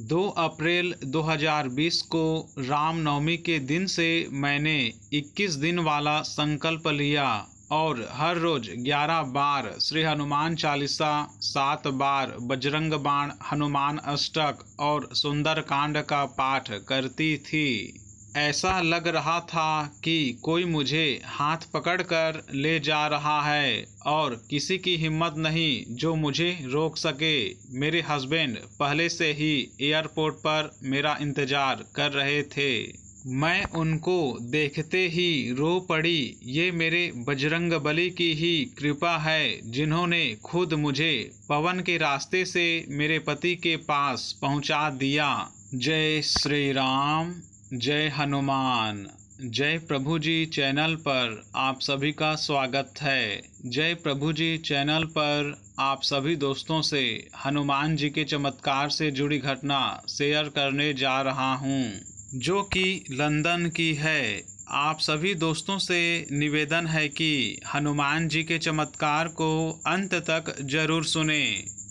2 अप्रैल 2020 को रामनवमी के दिन से मैंने 21 दिन वाला संकल्प लिया और हर रोज 11 बार श्री हनुमान चालीसा, 7 बार बजरंग बाण, हनुमान अष्टक और सुंदरकांड का पाठ करती थी। ऐसा लग रहा था कि कोई मुझे हाथ पकड़कर ले जा रहा है और किसी की हिम्मत नहीं जो मुझे रोक सके। मेरे हस्बैंड पहले से ही एयरपोर्ट पर मेरा इंतजार कर रहे थे। मैं उनको देखते ही रो पड़ी। ये मेरे बजरंगबली की ही कृपा है जिन्होंने खुद मुझे पवन के रास्ते से मेरे पति के पास पहुंचा दिया। जय श्री राम, जय हनुमान। जय प्रभु जी चैनल पर आप सभी का स्वागत है। जय प्रभु जी चैनल पर आप सभी दोस्तों से हनुमान जी के चमत्कार से जुड़ी घटना शेयर करने जा रहा हूँ, जो कि लंदन की है। आप सभी दोस्तों से निवेदन है कि हनुमान जी के चमत्कार को अंत तक जरूर सुने।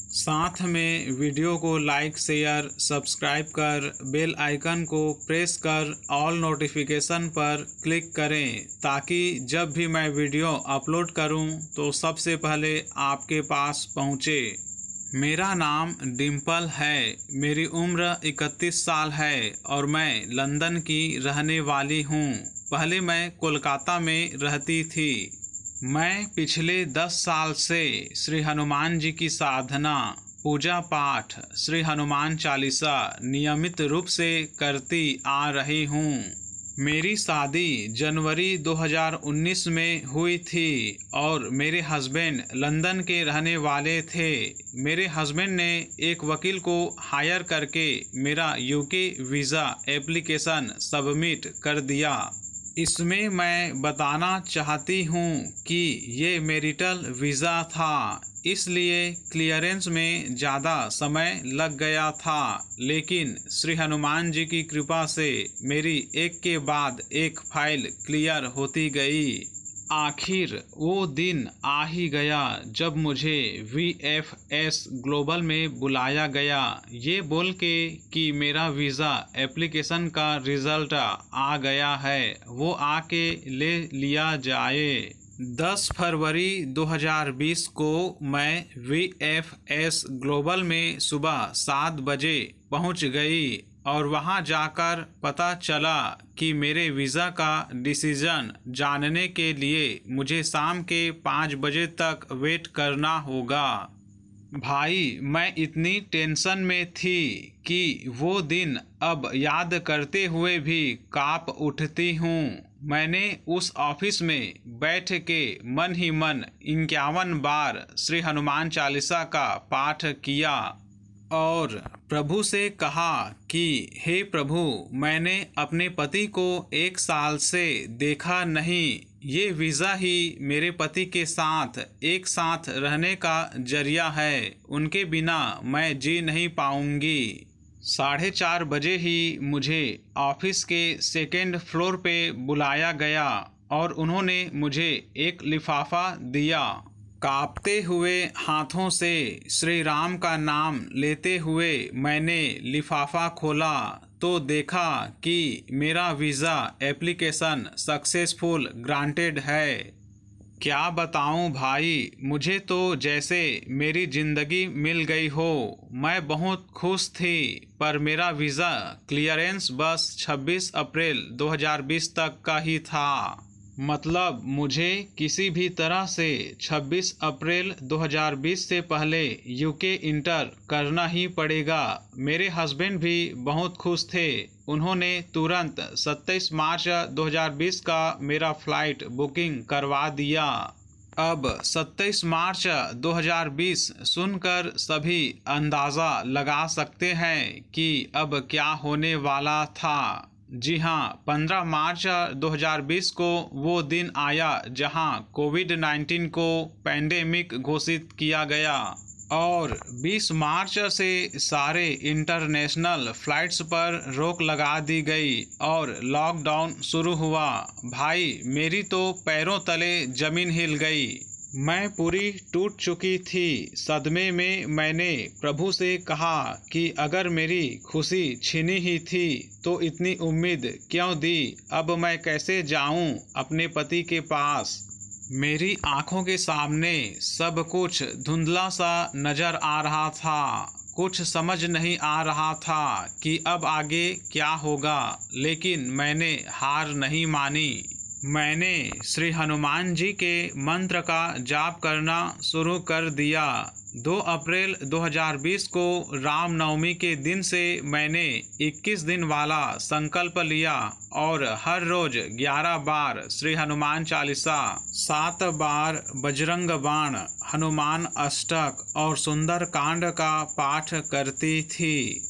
साथ में वीडियो को लाइक, शेयर, सब्सक्राइब कर बेल आइकन को प्रेस कर ऑल नोटिफिकेशन पर क्लिक करें ताकि जब भी मैं वीडियो अपलोड करूं तो सबसे पहले आपके पास पहुंचे। मेरा नाम डिम्पल है। मेरी उम्र 31 साल है और मैं लंदन की रहने वाली हूं। पहले मैं कोलकाता में रहती थी। मैं पिछले 10 साल से श्री हनुमान जी की साधना, पूजा पाठ, श्री हनुमान चालीसा नियमित रूप से करती आ रही हूँ। मेरी शादी जनवरी 2019 में हुई थी और मेरे हस्बैंड लंदन के रहने वाले थे। मेरे हस्बैंड ने एक वकील को हायर करके मेरा यूके वीज़ा एप्लीकेशन सबमिट कर दिया। इसमें मैं बताना चाहती हूँ कि ये मैरिटल वीज़ा था, इसलिए क्लियरेंस में ज़्यादा समय लग गया था, लेकिन श्री हनुमान जी की कृपा से मेरी एक के बाद एक फाइल क्लियर होती गई। आखिर वो दिन आ ही गया जब मुझे VFS ग्लोबल में बुलाया गया, ये बोल के कि मेरा वीज़ा एप्लीकेशन का रिज़ल्ट आ गया है, वो आके ले लिया जाए। 10 फरवरी 2020 को मैं VFS ग्लोबल में सुबह 7 बजे पहुंच गई और वहां जाकर पता चला कि मेरे वीज़ा का डिसीजन जानने के लिए मुझे शाम के 5 बजे तक वेट करना होगा। भाई, मैं इतनी टेंशन में थी कि वो दिन अब याद करते हुए भी काँप उठती हूँ। मैंने उस ऑफिस में बैठ के मन ही मन 51 बार श्री हनुमान चालीसा का पाठ किया और प्रभु से कहा कि हे प्रभु, मैंने अपने पति को 1 साल से देखा नहीं। ये वीज़ा ही मेरे पति के साथ एक साथ रहने का जरिया है। उनके बिना मैं जी नहीं पाऊंगी। 4:30 बजे ही मुझे ऑफिस के 2nd फ्लोर पे बुलाया गया और उन्होंने मुझे एक लिफाफा दिया। कांपते हुए हाथों से श्री राम का नाम लेते हुए मैंने लिफाफा खोला तो देखा कि मेरा वीज़ा एप्लीकेशन सक्सेसफुल ग्रांटेड है। क्या बताऊं भाई, मुझे तो जैसे मेरी ज़िंदगी मिल गई हो। मैं बहुत खुश थी, पर मेरा वीज़ा क्लियरेंस बस 26 अप्रैल 2020 तक का ही था। मतलब मुझे किसी भी तरह से 26 अप्रैल 2020 से पहले यूके इंटर करना ही पड़ेगा। मेरे हस्बैंड भी बहुत खुश थे। उन्होंने तुरंत 27 मार्च 2020 का मेरा फ़्लाइट बुकिंग करवा दिया। अब 27 मार्च 2020 सुनकर सभी अंदाज़ा लगा सकते हैं कि अब क्या होने वाला था। जी हाँ, 15 मार्च 2020 को वो दिन आया जहां कोविड-19 को पैंडेमिक घोषित किया गया और 20 मार्च से सारे इंटरनेशनल फ्लाइट्स पर रोक लगा दी गई और लॉकडाउन शुरू हुआ। भाई, मेरी तो पैरों तले ज़मीन हिल गई। मैं पूरी टूट चुकी थी। सदमे में मैंने प्रभु से कहा कि अगर मेरी खुशी छीनी ही थी तो इतनी उम्मीद क्यों दी। अब मैं कैसे जाऊं अपने पति के पास। मेरी आंखों के सामने सब कुछ धुंधला सा नजर आ रहा था। कुछ समझ नहीं आ रहा था कि अब आगे क्या होगा, लेकिन मैंने हार नहीं मानी। मैंने श्री हनुमान जी के मंत्र का जाप करना शुरू कर दिया। 2 अप्रैल 2020 को रामनवमी के दिन से मैंने 21 दिन वाला संकल्प लिया और हर रोज 11 बार श्री हनुमान चालीसा, 7 बार बजरंग बाण, हनुमान अष्टक और सुंदर कांड का पाठ करती थी।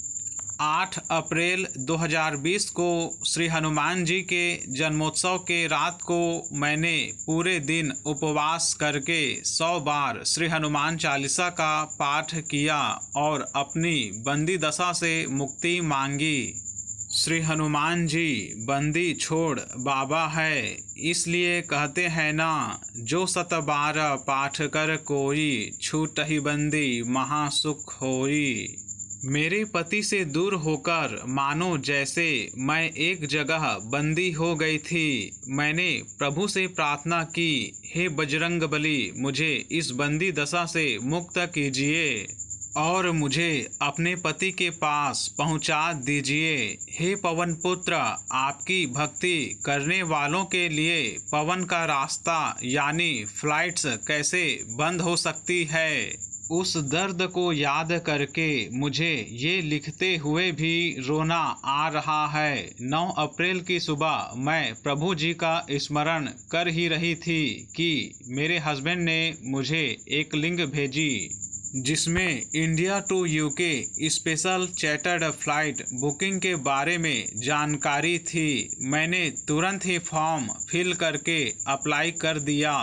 8 अप्रैल 2020 को श्री हनुमान जी के जन्मोत्सव के रात को मैंने पूरे दिन उपवास करके 100 बार श्री हनुमान चालीसा का पाठ किया और अपनी बंदी दशा से मुक्ति मांगी। श्री हनुमान जी बंदी छोड़ बाबा है, इसलिए कहते हैं ना, जो 100 बार पाठ कर कोई, छूटहि बंदी महासुख होई। मेरे पति से दूर होकर मानो जैसे मैं एक जगह बंदी हो गई थी। मैंने प्रभु से प्रार्थना की, हे बजरंगबली, मुझे इस बंदी दशा से मुक्त कीजिए और मुझे अपने पति के पास पहुंचा दीजिए। हे पवन पुत्र, आपकी भक्ति करने वालों के लिए पवन का रास्ता यानी फ्लाइट्स कैसे बंद हो सकती है। उस दर्द को याद करके मुझे ये लिखते हुए भी रोना आ रहा है। 9 अप्रैल की सुबह मैं प्रभु जी का स्मरण कर ही रही थी कि मेरे हस्बैंड ने मुझे एक लिंक भेजी जिसमें India to UK special chartered flight booking के बारे में जानकारी थी। मैंने तुरंत ही फॉर्म फिल करके अप्लाई कर दिया।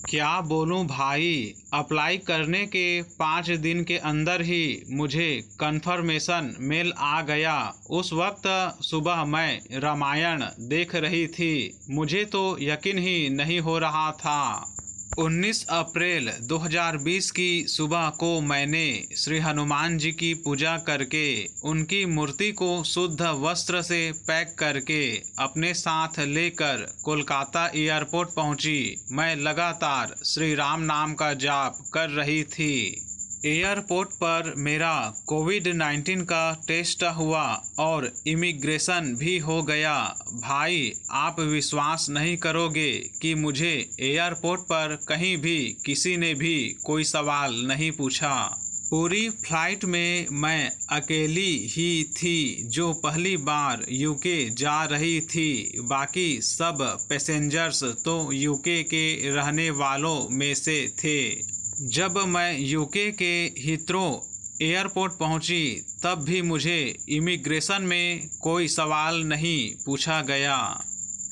क्या बोलूं भाई, अप्लाई करने के 5 दिन के अंदर ही मुझे कंफर्मेशन मेल आ गया। उस वक्त सुबह मैं रामायण देख रही थी, मुझे तो यकीन ही नहीं हो रहा था। 19 अप्रैल 2020 की सुबह को मैंने श्री हनुमान जी की पूजा करके उनकी मूर्ति को शुद्ध वस्त्र से पैक करके अपने साथ लेकर कोलकाता एयरपोर्ट पहुंची। मैं लगातार श्री राम नाम का जाप कर रही थी। एयरपोर्ट पर मेरा कोविड-19 का टेस्ट हुआ और इमिग्रेशन भी हो गया। भाई, आप विश्वास नहीं करोगे कि मुझे एयरपोर्ट पर कहीं भी किसी ने भी कोई सवाल नहीं पूछा। पूरी फ्लाइट में मैं अकेली ही थी जो पहली बार यूके जा रही थी। बाकी सब पैसेंजर्स तो यूके के रहने वालों में से थे। जब मैं यूके के हीथ्रो एयरपोर्ट पहुंची तब भी मुझे इमिग्रेशन में कोई सवाल नहीं पूछा गया।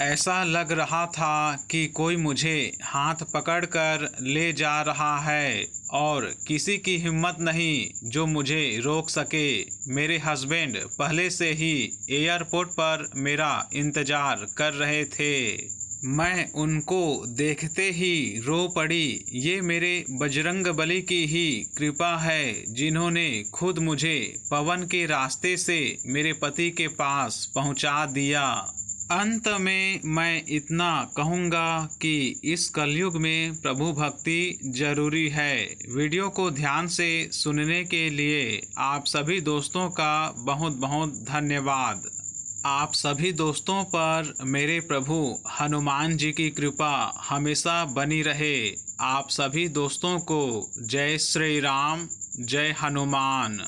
ऐसा लग रहा था कि कोई मुझे हाथ पकड़कर ले जा रहा है और किसी की हिम्मत नहीं जो मुझे रोक सके। मेरे हस्बैंड पहले से ही एयरपोर्ट पर मेरा इंतजार कर रहे थे। मैं उनको देखते ही रो पड़ी। ये मेरे बजरंगबली की ही कृपा है जिन्होंने खुद मुझे पवन के रास्ते से मेरे पति के पास पहुंचा दिया। अंत में मैं इतना कहूँगा कि इस कलयुग में प्रभु भक्ति जरूरी है। वीडियो को ध्यान से सुनने के लिए आप सभी दोस्तों का बहुत बहुत धन्यवाद। आप सभी दोस्तों पर मेरे प्रभु हनुमान जी की कृपा हमेशा बनी रहे। आप सभी दोस्तों को जय श्री राम, जय हनुमान।